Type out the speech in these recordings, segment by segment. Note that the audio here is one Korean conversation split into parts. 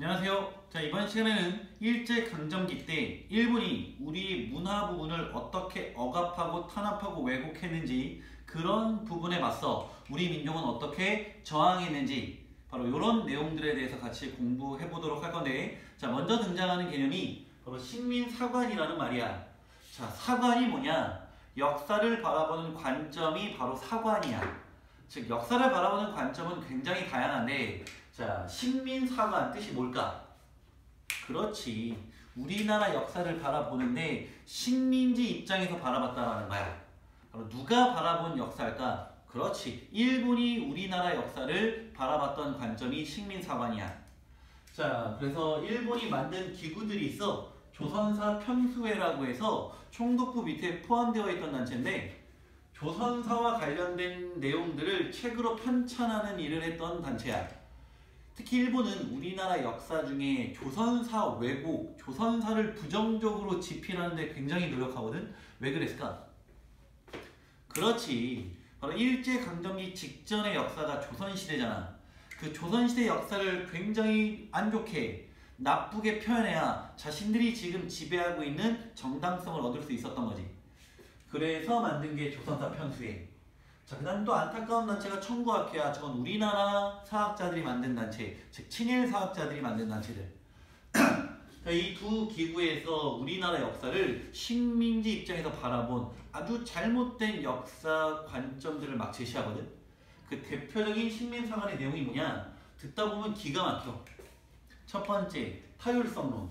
안녕하세요. 자, 이번 시간에는 일제강점기 때 일본이 우리 문화 부분을 어떻게 억압하고 탄압하고 왜곡했는지, 그런 부분에 맞서 우리 민족은 어떻게 저항했는지, 바로 이런 내용들에 대해서 같이 공부해 보도록 할 건데, 자, 먼저 등장하는 개념이 바로 식민사관이라는 말이야. 자, 사관이 뭐냐? 역사를 바라보는 관점이 바로 사관이야. 즉, 역사를 바라보는 관점은 굉장히 다양한데, 자, 식민사관 뜻이 뭘까? 그렇지, 우리나라 역사를 바라보는데 식민지 입장에서 바라봤다라는 거야. 바로 누가 바라본 역사일까? 그렇지, 일본이 우리나라 역사를 바라봤던 관점이 식민사관이야. 자, 그래서 일본이 만든 기구들이 있어. 조선사 편수회라고 해서 총독부 밑에 포함되어 있던 단체인데, 조선사와 관련된 내용들을 책으로 편찬하는 일을 했던 단체야. 특히 일본은 우리나라 역사 중에 조선사 왜곡, 조선사를 부정적으로 지필하는 데 굉장히 노력하거든. 왜 그랬을까? 그렇지, 바로 일제강점기 직전의 역사가 조선시대잖아. 그 조선시대 역사를 굉장히 안 좋게, 나쁘게 표현해야 자신들이 지금 지배하고 있는 정당성을 얻을 수 있었던 거지. 그래서 만든 게 조선사 편수회. 자, 그 다음 또 안타까운 단체가 청구학회야. 저건 우리나라 사학자들이 만든 단체, 즉 친일 사학자들이 만든 단체들. 이 두 기구에서 우리나라 역사를 식민지 입장에서 바라본 아주 잘못된 역사 관점들을 막 제시하거든. 그 대표적인 식민사관의 내용이 뭐냐? 듣다 보면 기가 막혀. 첫 번째, 타율성론.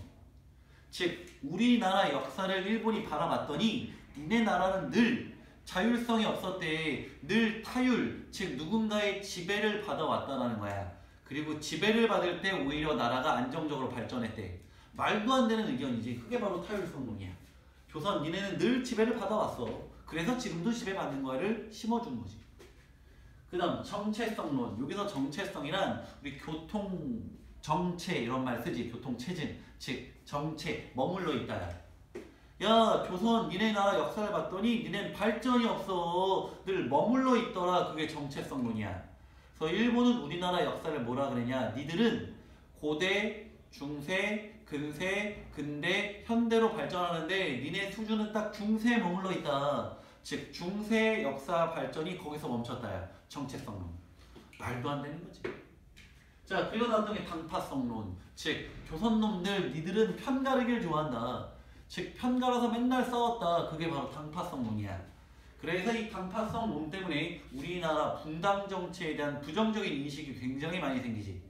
즉, 우리나라 역사를 일본이 바라봤더니 니네 나라는 늘 자율성이 없었대. 늘 타율, 즉 누군가의 지배를 받아왔다라는 거야. 그리고 지배를 받을 때 오히려 나라가 안정적으로 발전했대. 말도 안 되는 의견이지. 그게 바로 타율성론이야. 조선, 니네는 늘 지배를 받아왔어. 그래서 지금도 지배받는 거를 심어준 거지. 그 다음 정체성론. 여기서 정체성이란 우리 교통 정체 이런 말 쓰지. 교통체증, 즉 정체, 머물러 있다야. 야, 조선 니네 나라 역사를 봤더니 니넨 발전이 없어. 늘 머물러 있더라. 그게 정체성론이야. 그래서 일본은 우리나라 역사를 뭐라 그러냐? 니들은 고대, 중세, 근세, 근대, 현대로 발전하는데 니네 수준은 딱 중세에 머물러 있다. 즉 중세 역사 발전이 거기서 멈췄다야. 정체성론. 말도 안 되는 거지. 자, 그리고 나왔던 게 당파성론. 즉 조선놈들 니들은 편가르기를 좋아한다. 즉 편가라서 맨날 싸웠다. 그게 바로 당파성론이야. 그래서 이 당파성론 때문에 우리나라 붕당정치에 대한 부정적인 인식이 굉장히 많이 생기지.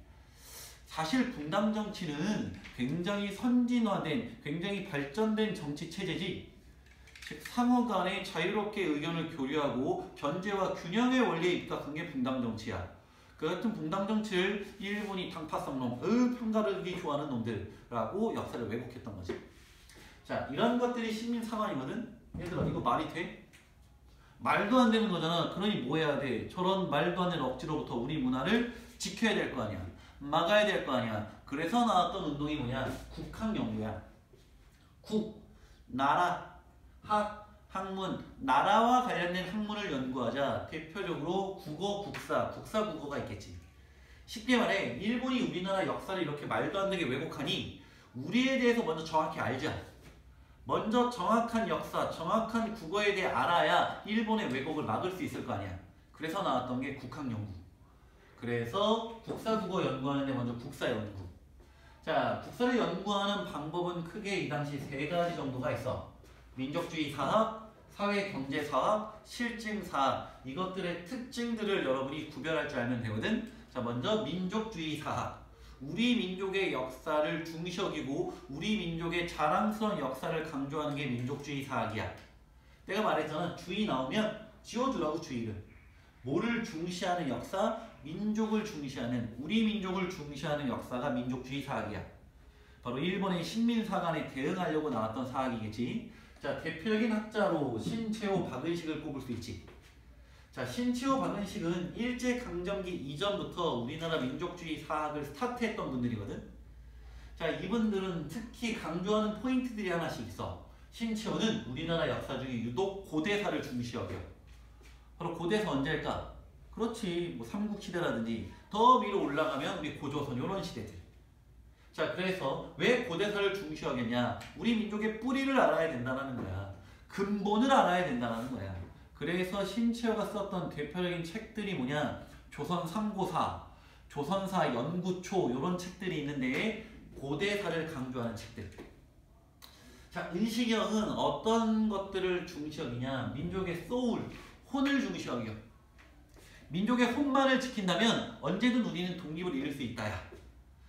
사실 붕당정치는 굉장히 선진화된, 굉장히 발전된 정치체제지. 즉 상호 간에 자유롭게 의견을 교류하고 견제와 균형의 원리에 입각한 게 붕당정치야. 그 같은 붕당정치를 일본이 당파성론, 편가르기 좋아하는 놈들라고 역사를 왜곡했던 거지. 자, 이런 것들이 식민사관이거든? 얘들아, 이거 말이 돼? 말도 안 되는 거잖아. 그러니 뭐 해야 돼? 저런 말도 안 되는 억지로부터 우리 문화를 지켜야 될 거 아니야. 막아야 될 거 아니야. 그래서 나왔던 운동이 뭐냐? 국학연구야. 국, 나라, 학, 학문, 나라와 관련된 학문을 연구하자. 대표적으로 국어, 국사, 국어가 있겠지. 쉽게 말해, 일본이 우리나라 역사를 이렇게 말도 안 되게 왜곡하니 우리에 대해서 먼저 정확히 알자. 먼저 정확한 역사, 정확한 국어에 대해 알아야 일본의 왜곡을 막을 수 있을 거 아니야. 그래서 나왔던 게 국학연구. 그래서 국사국어 연구하는데 먼저 국사연구. 자, 국사를 연구하는 방법은 크게 이 당시 세 가지 정도가 있어. 민족주의 사학, 사회경제사학, 실증사학. 이것들의 특징들을 여러분이 구별할 줄 알면 되거든. 자, 먼저 민족주의 사학. 우리 민족의 역사를 중시 여기고 우리 민족의 자랑스러운 역사를 강조하는 게 민족주의 사학이야. 내가 말했잖아. 주의 나오면 지워주라고, 주의를. 뭐를 중시하는 역사? 민족을 중시하는, 우리 민족을 중시하는 역사가 민족주의 사학이야. 바로 일본의 식민사관에 대응하려고 나왔던 사학이겠지. 자, 대표적인 학자로 신채호, 박은식을 꼽을 수 있지. 자, 신채호, 박은식은 일제강점기 이전부터 우리나라 민족주의 사학을 스타트했던 분들이거든. 자, 이분들은 특히 강조하는 포인트들이 하나씩 있어. 신채호는 우리나라 역사 중에 유독 고대사를 중시 여겨. 바로 고대사 언제일까? 그렇지, 뭐 삼국시대라든지 더 위로 올라가면 우리 고조선 이런 시대들. 자, 그래서 왜 고대사를 중시하겠냐? 우리 민족의 뿌리를 알아야 된다는 거야. 근본을 알아야 된다는 거야. 그래서 신채호가 썼던 대표적인 책들이 뭐냐? 조선 삼고사, 조선사 연구초 이런 책들이 있는데 고대사를 강조하는 책들. 자, 은식형은 어떤 것들을 중시하기냐? 민족의 소울, 혼을 중시하기요. 민족의 혼만을 지킨다면 언제든 우리는 독립을 이룰 수 있다야.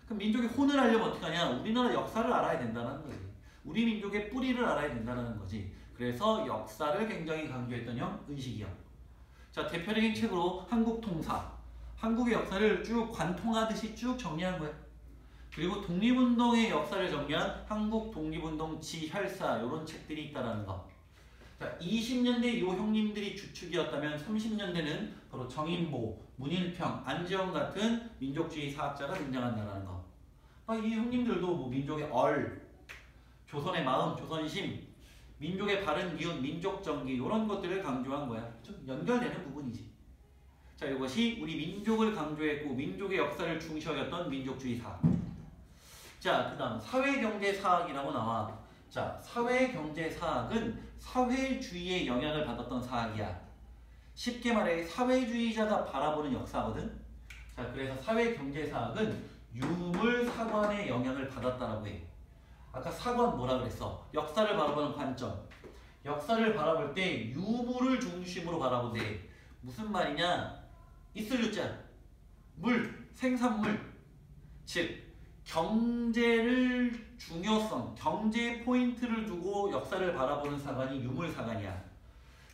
그럼 민족의 혼을 알려면 어떻게 하냐? 우리나라 역사를 알아야 된다는 거지. 우리 민족의 뿌리를 알아야 된다는 거지. 그래서 역사를 굉장히 강조했던 형 은식이 형. 자, 대표적인 책으로 한국통사, 한국의 역사를 쭉 관통하듯이 쭉 정리한 거야. 그리고 독립운동의 역사를 정리한 한국 독립운동 지혈사 이런 책들이 있다는 거. 자, 20년대 이 형님들이 주축이었다면 30년대는 바로 정인보, 문일평, 안지영 같은 민족주의 사학자가 등장한다는 거. 이 형님들도 뭐 민족의 조선의 마음, 조선심, 민족의 바른 기운, 민족정기 이런 것들을 강조한 거야. 좀 연결되는 부분이지. 자, 이것이 우리 민족을 강조했고 민족의 역사를 중시하였던 민족주의 사학. 자, 그 다음 사회경제사학이라고 나와. 자, 사회경제사학은 사회주의의 영향을 받았던 사학이야. 쉽게 말해 사회주의자가 바라보는 역사거든. 자, 그래서 사회경제사학은 유물사관의 영향을 받았다라고 해. 아까 사관 뭐라 그랬어? 역사를 바라보는 관점. 역사를 바라볼 때 유물을 중심으로 바라보되 무슨 말이냐? 있을 유자, 물, 생산물. 즉 경제를 중요성, 경제 포인트를 두고 역사를 바라보는 사관이 유물사관이야.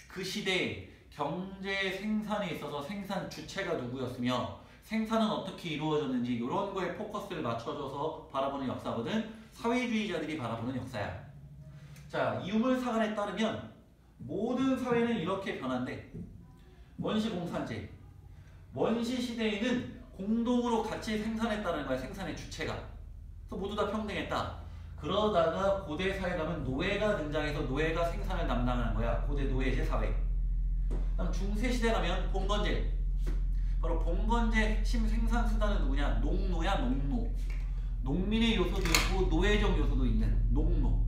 그 시대에 경제 생산에 있어서 생산 주체가 누구였으며 생산은 어떻게 이루어졌는지 이런 거에 포커스를 맞춰줘서 바라보는 역사거든. 사회주의자들이 바라보는 역사야. 자, 유물사관에 따르면 모든 사회는 이렇게 변한대. 원시공산제. 원시시대에는 공동으로 같이 생산했다는 거야. 생산의 주체가. 그래서 모두 다 평등했다. 그러다가 고대사회 가면 노예가 등장해서 노예가 생산을 담당하는 거야. 고대 노예제 사회. 그다음 중세시대 가면 봉건제. 바로 봉건제 핵심 생산 수단은 누구냐? 농노야, 농노. 농민의 요소도 있고 노예적 요소도 있는 농노.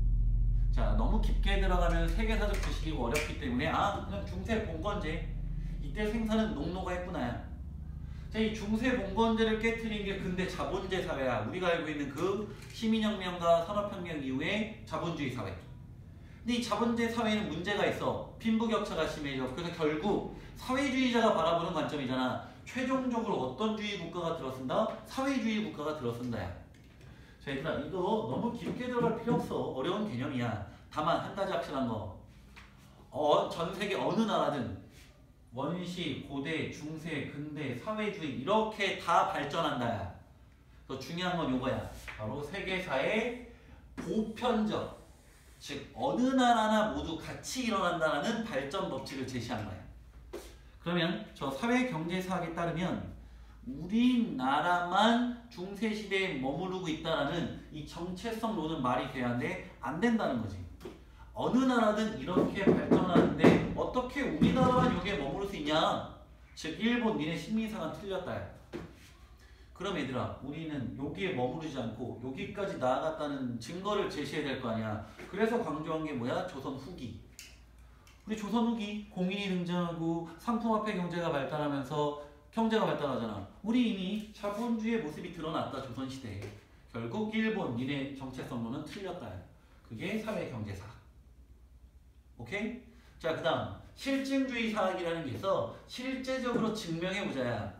자, 너무 깊게 들어가면 세계사적 지식이 어렵기 때문에 그냥 중세 봉건제. 이때 생산은 농노가 했구나. 자, 이 중세 봉건제를 깨트린 게 근대 자본제 사회야. 우리가 알고 있는 그 시민혁명과 산업혁명 이후의 자본주의 사회. 근데 이 자본제 사회에는 문제가 있어. 빈부격차가 심해져. 그래서 결국 사회주의자가 바라보는 관점이잖아. 최종적으로 어떤 주의 국가가 들어선다? 사회주의 국가가 들어선다. 자, 얘들아, 이거 너무 깊게 들어갈 필요 없어. 어려운 개념이야. 다만 한 가지 확실한 거. 전 세계 어느 나라든 원시, 고대, 중세, 근대, 사회주의 이렇게 다 발전한다야. 더 중요한 건 요거야. 바로 세계사의 보편적, 즉 어느 나라나 모두 같이 일어난다는 발전 법칙을 제시한 거야. 그러면 저 사회경제사학에 따르면 우리나라만 중세시대에 머무르고 있다라는 이 정체성론은 말이 돼야 하는데 안 된다는 거지. 어느 나라든 이렇게 발전하는데 어떻게 우리나라만 여기에 머무를 수 있냐? 즉 일본 니네 식민사관 틀렸다. 그럼 얘들아, 우리는 여기에 머무르지 않고 여기까지 나아갔다는 증거를 제시해야 될 거 아니야. 그래서 강조한 게 뭐야? 조선 후기. 우리 조선 후기 공인이 등장하고 상품화폐 경제가 발달하면서 경제가 발달하잖아. 우리 이미 자본주의의 모습이 드러났다. 조선시대에. 결국 일본 니네 정체성론은 틀렸다. 그게 사회경제사. 오케이? 자, 그 다음 실증주의 사학이라는 게 있어. 실제적으로 증명해보자야.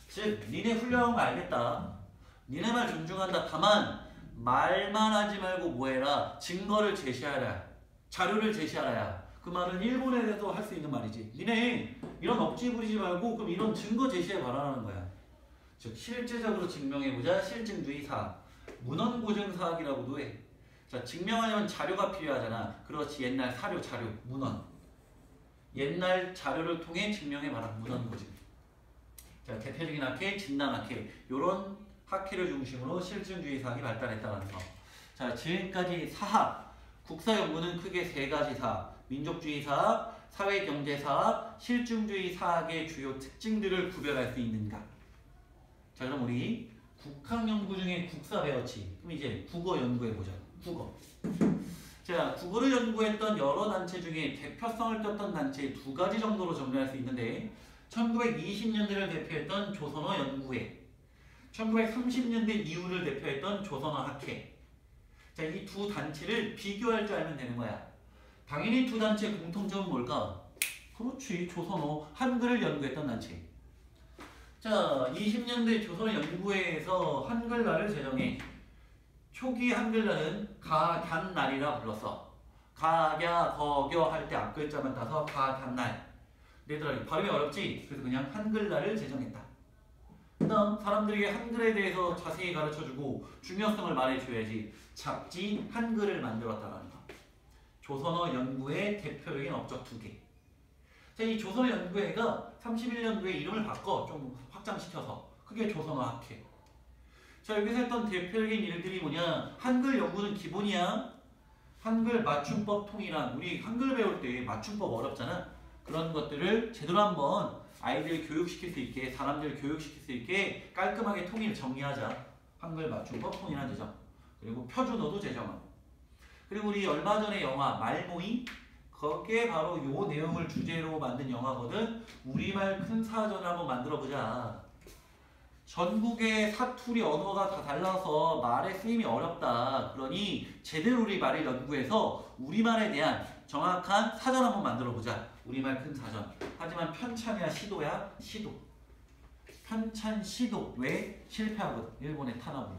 즉 니네 훌륭한 거 알겠다. 니네 말 존중한다. 다만 말만 하지 말고 뭐해라. 증거를 제시하라. 자료를 제시하라야. 그 말은 일본에 대해서 할 수 있는 말이지. 니네 이런 억지 부리지 말고 그럼 이런 증거 제시해봐라는 거야. 즉 실제적으로 증명해보자. 실증주의 사학. 문헌고증사학이라고도 해. 자, 증명하려면 자료가 필요하잖아. 그렇지. 옛날 사료, 자료, 문헌. 옛날 자료를 통해 증명해봐라. 문헌고증. 자, 대표적인 학회, 진단학회. 요런 학회를 중심으로 실증주의 사학이 발달했다는 거. 자, 지금까지 사학. 국사연구는 크게 세 가지 사학. 민족주의 사학, 사회경제 사학, 실증주의 사학의 주요 특징들을 구별할 수 있는가? 자, 그럼 우리 국학 연구 중에 국사 배웠지. 그럼 이제 국어 연구해 보자. 국어. 자, 국어를 연구했던 여러 단체 중에 대표성을 떴던 단체 두 가지 정도로 정리할 수 있는데 1920년대를 대표했던 조선어 연구회, 1930년대 이후를 대표했던 조선어 학회. 자, 이 두 단체를 비교할 줄 알면 되는 거야. 당연히 두 단체 공통점은 뭘까? 그렇지, 조선어, 한글을 연구했던 단체. 자, 20년대 조선어 연구회에서 한글날을 제정해. 초기 한글날은 가간날이라 불렀어. 가갸, 거겨 할 때 앞글자만 따서 가간날. 얘들아, 발음이 어렵지? 그래서 그냥 한글날을 제정했다. 그 다음 사람들에게 한글에 대해서 자세히 가르쳐주고 중요성을 말해줘야지. 잡지 한글을 만들었다라는 거. 조선어 연구회 대표적인 업적 두 개. 자, 이 조선어 연구회가 31년도에 이름을 바꿔 좀 확장시켜서 그게 조선어 학회. 자, 여기서 했던 대표적인 일들이 뭐냐? 한글 연구는 기본이야. 한글 맞춤법 통일한, 우리 한글 배울 때 맞춤법 어렵잖아. 그런 것들을 제대로 한번 아이들 교육시킬 수 있게, 사람들 교육시킬 수 있게 깔끔하게 통일 정리하자. 한글 맞춤법 통일한 제정. 그리고 표준어도 제정하고. 그리고 우리 얼마 전에 영화 말모이, 거기에 바로 요 내용을 주제로 만든 영화거든. 우리말 큰 사전을 한번 만들어보자. 전국의 사투리 언어가 다 달라서 말의 쓰임이 어렵다. 그러니 제대로 우리 말을 연구해서 우리말에 대한 정확한 사전 한번 만들어보자. 우리말 큰 사전. 하지만 편찬이야 시도야? 시도. 편찬 시도. 왜? 실패하거든. 일본의 탄압으로.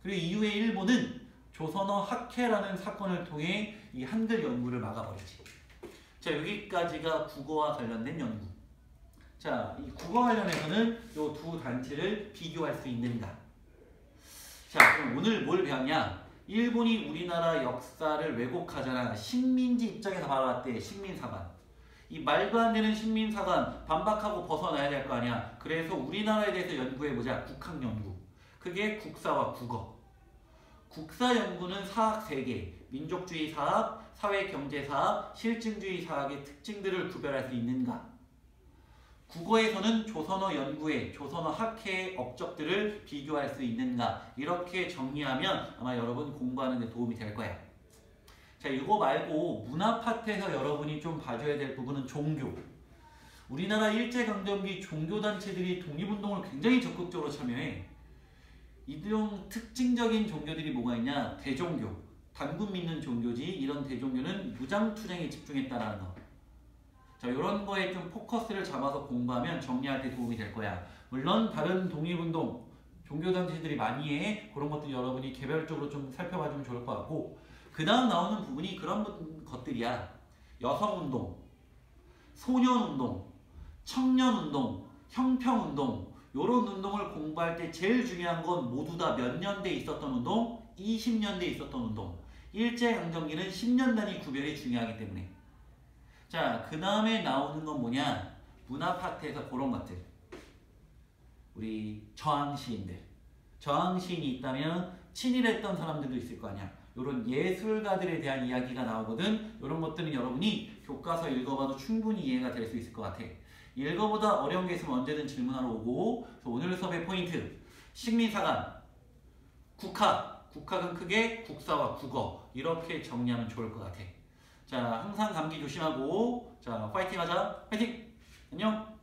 그리고 이후에 일본은 조선어 학회라는 사건을 통해 이 한글 연구를 막아버리지. 자, 여기까지가 국어와 관련된 연구. 자, 이 국어 관련해서는 이 두 단체를 비교할 수 있는가? 자, 그럼 오늘 뭘 배웠냐? 일본이 우리나라 역사를 왜곡하잖아. 식민지 입장에서 바라봤대. 식민사관. 이 말도 안 되는 식민사관 반박하고 벗어나야 될 거 아니야. 그래서 우리나라에 대해서 연구해보자. 국학연구. 그게 국사와 국어. 국사 연구는 사학 3개. 민족주의 사학, 사회경제사학, 실증주의 사학의 특징들을 구별할 수 있는가? 국어에서는 조선어 연구회, 조선어 학회의 업적들을 비교할 수 있는가? 이렇게 정리하면 아마 여러분 공부하는 데 도움이 될 거야. 자, 이거 말고 문화 파트에서 여러분이 좀 봐줘야 될 부분은 종교. 우리나라 일제강점기 종교단체들이 독립운동을 굉장히 적극적으로 참여해. 이런 특징적인 종교들이 뭐가 있냐? 대종교, 단군 믿는 종교지. 이런 대종교는 무장투쟁에 집중했다라는 거. 자, 이런 거에 좀 포커스를 잡아서 공부하면 정리할 때 도움이 될 거야. 물론 다른 독립운동, 종교단체들이 많이 해. 그런 것들 여러분이 개별적으로 좀 살펴봐주면 좋을 것 같고, 그 다음 나오는 부분이 그런 것들이야. 여성운동, 소년운동, 청년운동, 형평운동. 이런 운동을 공부할 때 제일 중요한 건 모두 다 몇 년대에 있었던 운동? 20년대에 있었던 운동. 일제강점기는 10년 단위 구별이 중요하기 때문에. 자, 그 다음에 나오는 건 뭐냐? 문화 파트에서 그런 것들. 우리 저항시인들. 저항시인이 있다면 친일했던 사람들도 있을 거 아니야. 이런 예술가들에 대한 이야기가 나오거든. 이런 것들은 여러분이 교과서 읽어봐도 충분히 이해가 될 수 있을 것 같아. 읽어보다 어려운 게 있으면 언제든 질문하러 오고. 그래서 오늘 수업의 포인트. 식민사관, 국학. 국학은 크게 국사와 국어. 이렇게 정리하면 좋을 것 같아. 자, 항상 감기 조심하고, 자, 파이팅 하자. 파이팅! 안녕!